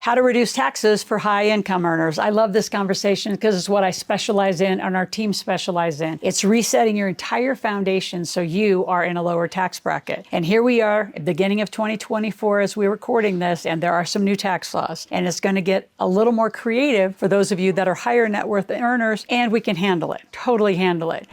How to reduce taxes for high income earners. I love this conversation because it's what I specialize in and our team specialize in. It's resetting your entire foundation so you are in a lower tax bracket. And here we are at the beginning of 2024 as we're recording this, and there are some new tax laws. And it's going to get a little more creative for those of you that are higher net worth earners, and we can handle it, totally handle it.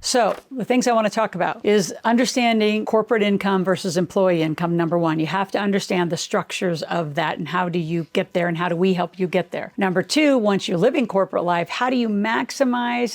So the things I want to talk about is understanding corporate income versus employee income, number one. You have to understand the structures of that and how do you get there and how do we help you get there. Number two, once you're living corporate life, how do you maximize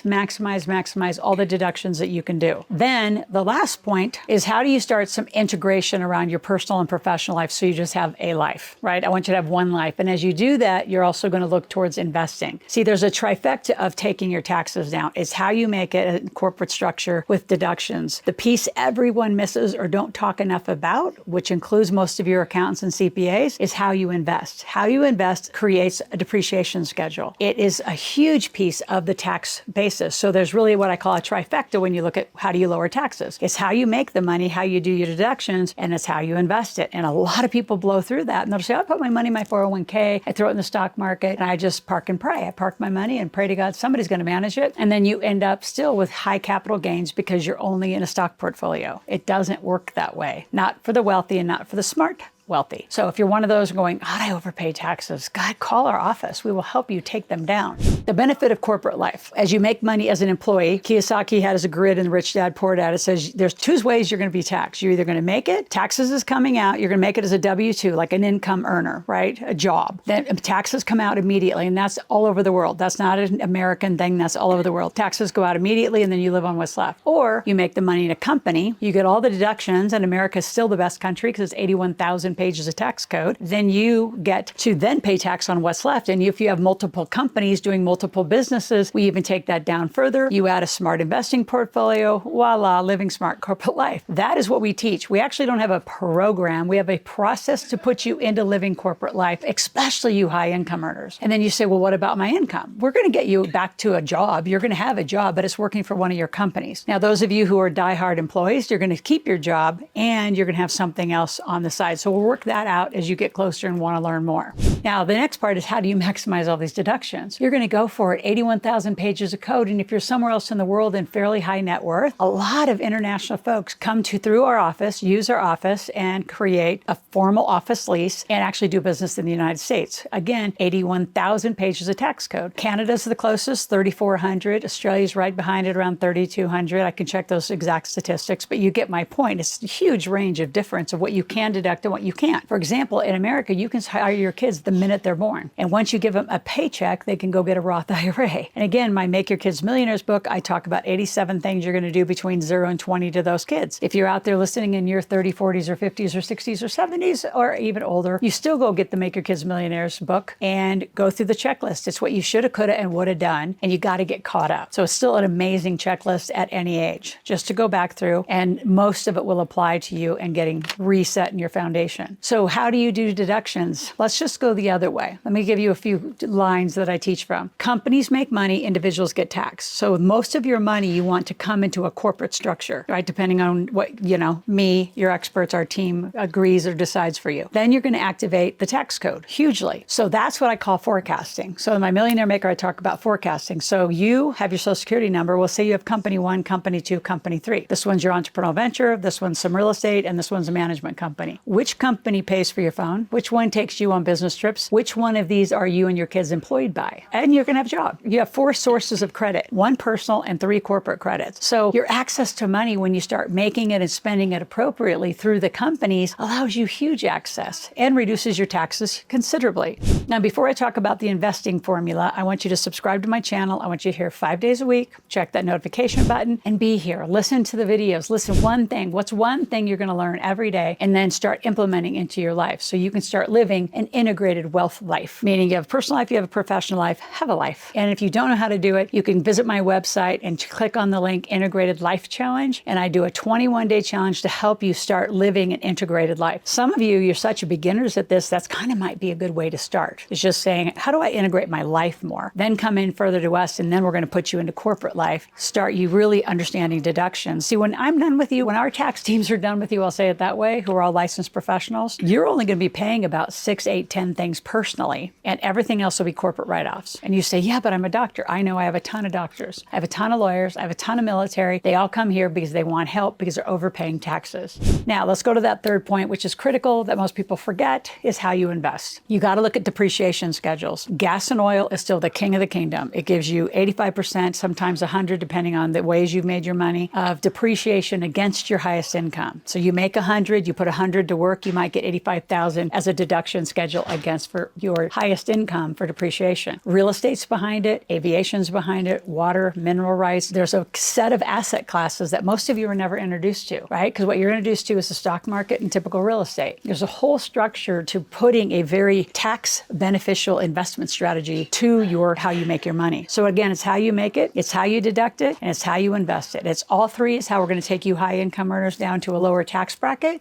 all the deductions that you can do? Then the last point is how do you start some integration around your personal and professional life so you just have a life, right? I want you to have one life. And as you do that, you're also going to look towards investing. See, there's a trifecta of taking your taxes down. It's how you make it a corporate structure with deductions. The piece everyone misses or don't talk enough about, which includes most of your accountants and CPAs, is how you invest. How you invest creates a depreciation schedule. It is a huge piece of the tax basis. So there's really what I call a trifecta when you look at how do you lower taxes. It's how you make the money, how you do your deductions, and it's how you invest it. And a lot of people blow through that and they'll say, I put my money in my 401k, I throw it in the stock market, and I just park and pray. I park my money and pray to God somebody's going to manage it. And then you end up still with high capital gains because you're only in a stock portfolio. It doesn't work that way. Not for the wealthy and not for the smart wealthy. So if you're one of those going, God, I overpay taxes, God, call our office. We will help you take them down. The benefit of corporate life. As you make money as an employee, Kiyosaki had as a grid in Rich Dad, Poor Dad, it says there's two ways you're going to be taxed. You're either going to make it, taxes is coming out, you're going to make it as a W-2, like an income earner, right? A job. Then taxes come out immediately, and that's all over the world. That's not an American thing, that's all over the world. Taxes go out immediately, and then you live on what's left. Or you make the money in a company, you get all the deductions, and America's still the best country because it's 81,000 pages of tax code. Then you get to then pay tax on what's left. And if you have multiple companies doing multiple businesses, we even take that down further. You add a smart investing portfolio, voila, living smart corporate life. That is what we teach. We actually don't have a program. We have a process to put you into living corporate life, especially you high income earners. And then you say, well, what about my income? We're going to get you back to a job. You're going to have a job, but it's working for one of your companies. Now, those of you who are diehard employees, you're going to keep your job and you're going to have something else on the side. So we'll work that out as you get closer and want to learn more. Now, the next part is how do you maximize all these deductions? You're going to go for it, 81,000 pages of code. And if you're somewhere else in the world in fairly high net worth, a lot of international folks come through our office, use our office, and create a formal office lease and actually do business in the United States. Again, 81,000 pages of tax code. Canada's the closest, 3,400. Australia's right behind it, around 3,200. I can check those exact statistics, but you get my point. It's a huge range of difference of what you can deduct and what you can't. For example, in America, you can hire your kids the minute they're born. And once you give them a paycheck, they can go get a Roth IRA. And again, my Make Your Kids Millionaires book, I talk about 87 things you're going to do between 0 and 20 to those kids. If you're out there listening in your 30s, 40s, or 50s, or 60s, or 70s, or even older, you still go get the Make Your Kids Millionaires book and go through the checklist. It's what you should have, could have, and would have done. And you got to get caught up. So it's still an amazing checklist at any age, just to go back through. And most of it will apply to you and getting reset in your foundation. So how do you do deductions? Let's just go the other way. Let me give you a few lines that I teach from. Companies make money, individuals get taxed. So most of your money you want to come into a corporate structure, right? Depending on what, me, your experts, our team agrees or decides for you. Then you're going to activate the tax code hugely. So that's what I call forecasting. So in my Millionaire Maker, I talk about forecasting. So you have your Social Security number. We'll say you have company 1, company 2, company 3. This one's your entrepreneurial venture. This one's some real estate, and this one's a management company. Which company pays for your phone? Which one takes you on business trips? Which one of these are you and your kids employed by? And you're going to have a job. You have 4 sources of credit, 1 personal and 3 corporate credits. So your access to money when you start making it and spending it appropriately through the companies allows you huge access and reduces your taxes considerably. Now, before I talk about the investing formula, I want you to subscribe to my channel. I want you to hear 5 days a week, check that notification button, and be here. Listen to the videos. Listen one thing. What's one thing you're going to learn every day? And then start implementing planning into your life so you can start living an integrated wealth life. Meaning you have a personal life, you have a professional life, have a life. And if you don't know how to do it, you can visit my website and click on the link Integrated Life Challenge. And I do a 21-day challenge to help you start living an integrated life. Some of you, you're such a beginners at this, that's kind of might be a good way to start. It's just saying, how do I integrate my life more? Then come in further to us, and then we're going to put you into corporate life, start you really understanding deductions. See, when I'm done with you, when our tax teams are done with you, I'll say it that way, who are all licensed professionals, you're only going to be paying about 6, 8, 10 things personally, and everything else will be corporate write-offs. And you say, yeah, but I'm a doctor. I know I have a ton of doctors. I have a ton of lawyers. I have a ton of military. They all come here because they want help because they're overpaying taxes. Now, let's go to that third point, which is critical that most people forget, is how you invest. You got to look at depreciation schedules. Gas and oil is still the king of the kingdom. It gives you 85%, sometimes 100, depending on the ways you've made your money, of depreciation against your highest income. So you make 100, you put 100 to work, you might get 85,000 as a deduction schedule against for your highest income for depreciation. Real estate's behind it, aviation's behind it, water, mineral rights. There's a set of asset classes that most of you were never introduced to, right? Because what you're introduced to is the stock market and typical real estate. There's a whole structure to putting a very tax beneficial investment strategy to your how you make your money. So again, it's how you make it, it's how you deduct it, and it's how you invest it. It's all three is how we're going to take you high income earners down to a lower tax bracket.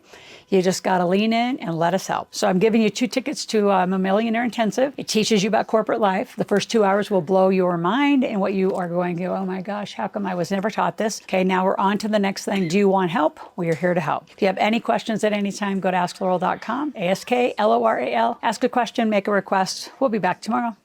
You just got to lean in and let us help. So I'm giving you 2 tickets to a Millionaire Intensive. It teaches you about corporate life. The first 2 hours will blow your mind and what you are going to go, oh my gosh, how come I was never taught this? Okay, now we're on to the next thing. Do you want help? We are here to help. If you have any questions at any time, go to askloral.com, AskLoral. Ask a question, make a request. We'll be back tomorrow.